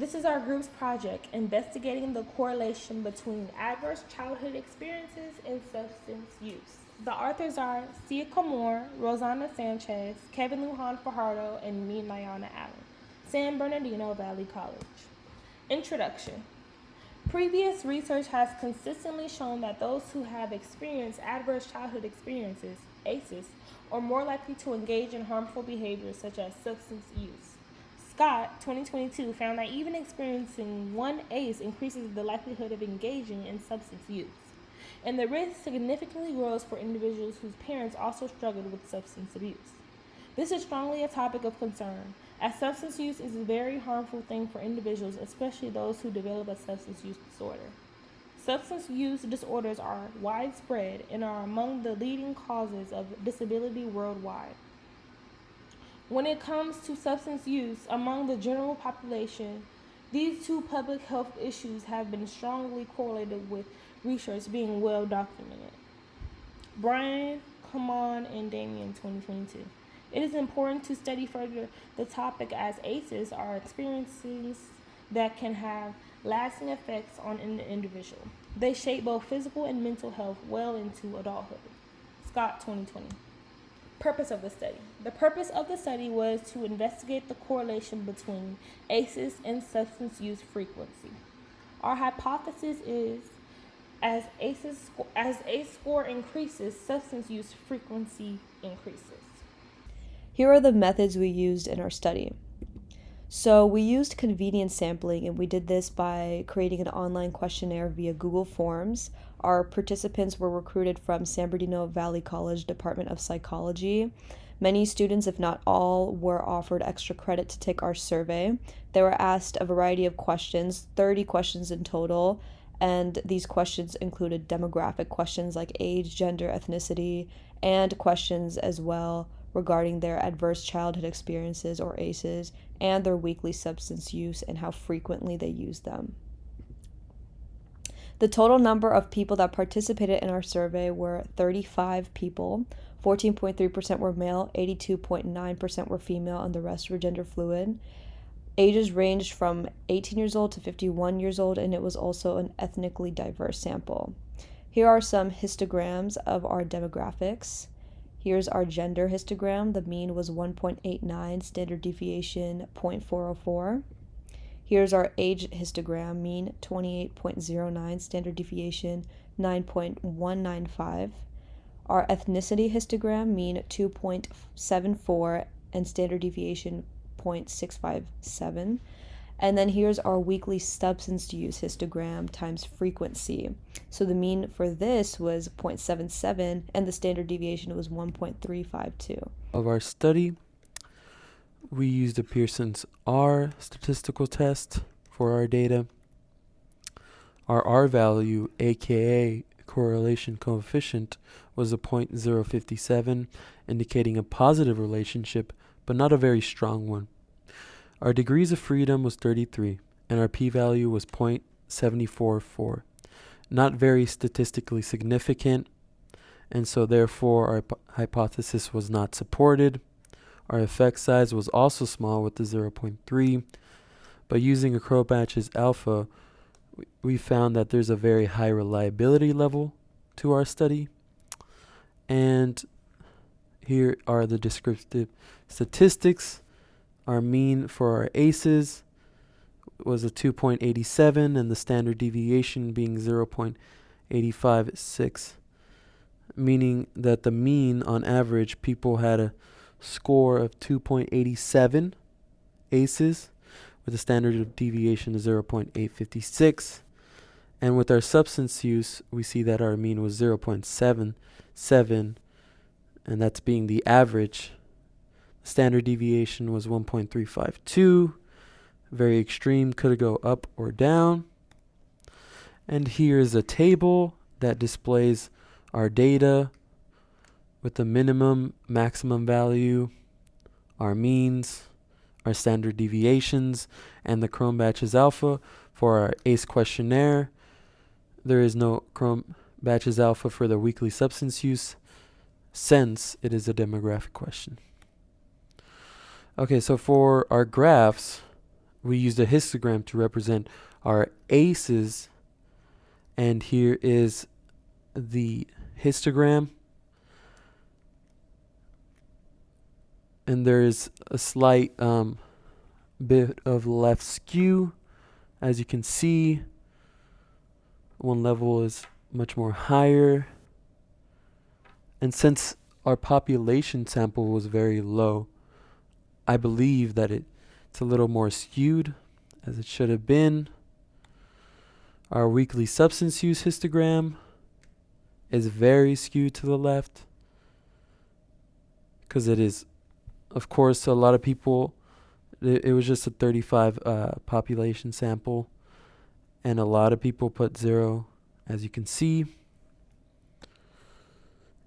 This is our group's project investigating the correlation between adverse childhood experiences and substance use. The authors are Sia Kamor, Rosanna Sanchez, Kevin Lujan Fajardo, and me, Nayana Allen, San Bernardino Valley College. Introduction. Previous research has consistently shown that those who have experienced adverse childhood experiences, ACEs, are more likely to engage in harmful behaviors such as substance use. Scott, 2022, found that even experiencing one ACE increases the likelihood of engaging in substance use. And the risk significantly grows for individuals whose parents also struggled with substance abuse. This is strongly a topic of concern, as substance use is a very harmful thing for individuals, especially those who develop a substance use disorder. Substance use disorders are widespread and are among the leading causes of disability worldwide. When it comes to substance use among the general population, these two public health issues have been strongly correlated with research being well documented. Brian, Kamon, and Damien, 2022. It is important to study further the topic as ACEs are experiences that can have lasting effects on an individual. They shape both physical and mental health well into adulthood. Scott, 2020. Purpose of the study. The purpose of the study was to investigate the correlation between ACEs and substance use frequency. Our hypothesis is as ACE score increases, substance use frequency increases. Here are the methods we used in our study. So we used convenience sampling, and we did this by creating an online questionnaire via Google Forms. Our participants were recruited from San Bernardino Valley College Department of Psychology. Many students, if not all, were offered extra credit to take our survey. They were asked a variety of questions, 30 questions in total, and these questions included demographic questions like age, gender, ethnicity, and questions as well regarding their adverse childhood experiences or ACEs and their weekly substance use and how frequently they use them. The total number of people that participated in our survey were 35 people. 14.3% were male, 82.9% were female, and the rest were gender fluid. Ages ranged from 18 years old to 51 years old, and it was also an ethnically diverse sample. Here are some histograms of our demographics. Here's our gender histogram. The mean was 1.89, standard deviation 0.404. Here's our age histogram, mean 28.09, standard deviation 9.195. Our ethnicity histogram, mean 2.74, and standard deviation 0.657. And then here's our weekly substance use histogram times frequency. So the mean for this was 0.77 and the standard deviation was 1.352. Of our study, we used a Pearson's R statistical test for our data. Our R value, aka correlation coefficient, was a 0.057, indicating a positive relationship, but not a very strong one. Our degrees of freedom was 33, and our p-value was 0.744. Not very statistically significant, and so therefore our hypothesis was not supported. Our effect size was also small with the 0.3, but using a Krobach's alpha, we found that there's a very high reliability level to our study. And here are the descriptive statistics. Our mean for our ACEs was a 2.87 and the standard deviation being 0.856, meaning that the mean on average people had a score of 2.87 ACEs with a standard deviation of 0.856. And with our substance use, we see that our mean was 0.77, and that's being the average. Standard deviation was 1.352. Very extreme, could go up or down. And here's a table that displays our data with the minimum, maximum value, our means, our standard deviations, and the Krobach's alpha for our ACE questionnaire. There is no Krobach's alpha for the weekly substance use since it is a demographic question. Okay, so for our graphs, we used a histogram to represent our ACEs. And here is the histogram. And there's a slight bit of left skew. As you can see, one level is much more higher. And since our population sample was very low, I believe that it's a little more skewed as it should have been. Our weekly substance use histogram is very skewed to the left because it is, of course, a lot of people, it was just a 35 population sample, and a lot of people put 0, as you can see.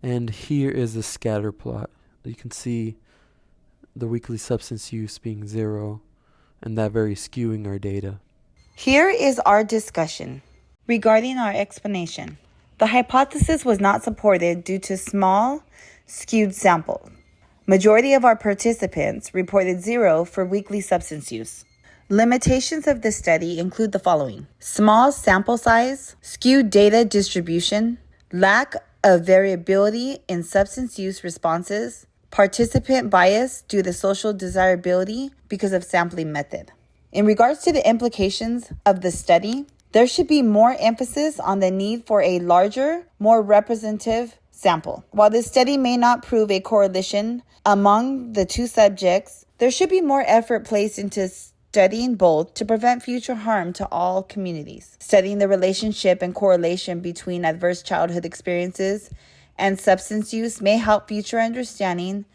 And here is the scatter plot. You can see the weekly substance use being 0, and that very skewing our data. Here is our discussion regarding our explanation. The hypothesis was not supported due to small, skewed sample. Majority of our participants reported 0 for weekly substance use. Limitations of this study include the following: small sample size, skewed data distribution, lack of variability in substance use responses, participant bias due to social desirability because of sampling method. In regards to the implications of the study, there should be more emphasis on the need for a larger, more representative sample. While this study may not prove a correlation among the two subjects, there should be more effort placed into studying both to prevent future harm to all communities. Studying the relationship and correlation between adverse childhood experiences and substance use may help future understanding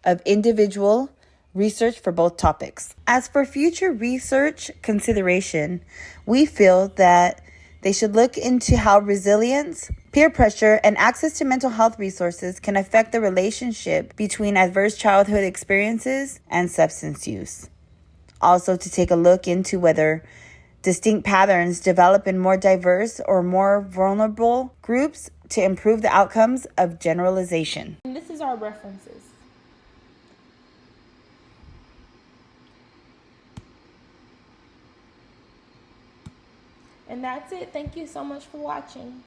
of individual research for both topics. As for future research consideration, we feel that they should look into how resilience, peer pressure, and access to mental health resources can affect the relationship between adverse childhood experiences and substance use. Also, to take a look into whether distinct patterns develop in more diverse or more vulnerable groups to improve the outcomes of generalization. And this is our references. And that's it. Thank you so much for watching.